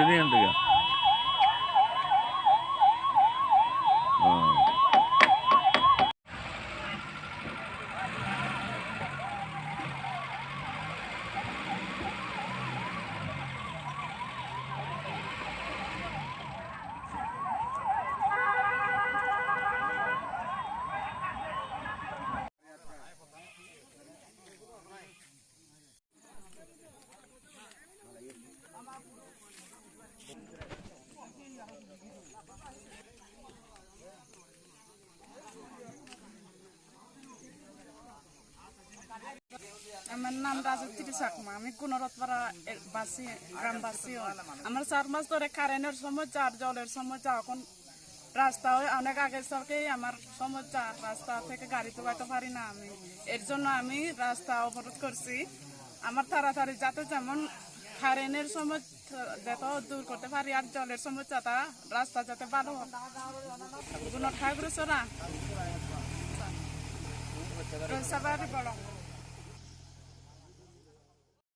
উঠে নিয়ে থেকে আমার নাম রাজত্রী চাকমা। আমি কুনরতপাড়া বাসী গ্রামবাসী। আমার 4 মাস ধরে কারেন্টের সমস্যা আর জলের সমস্যা। এখন রাস্তা অনেক আগে থেকেই আমার সমস্যা, রাস্তা থেকে গাড়ি চালাতে পারি না আমি। এর জন্য আমি রাস্তা অবরোধ করছি। আমার তাড়াতাড়ি যাতে যেমন কারেন্টের সমস্যা যত দূর করতে পারি আর জলের সমস্যাটা রাস্তা যাতে ভালো হয়। গুণ ঠাকুর সরা বড়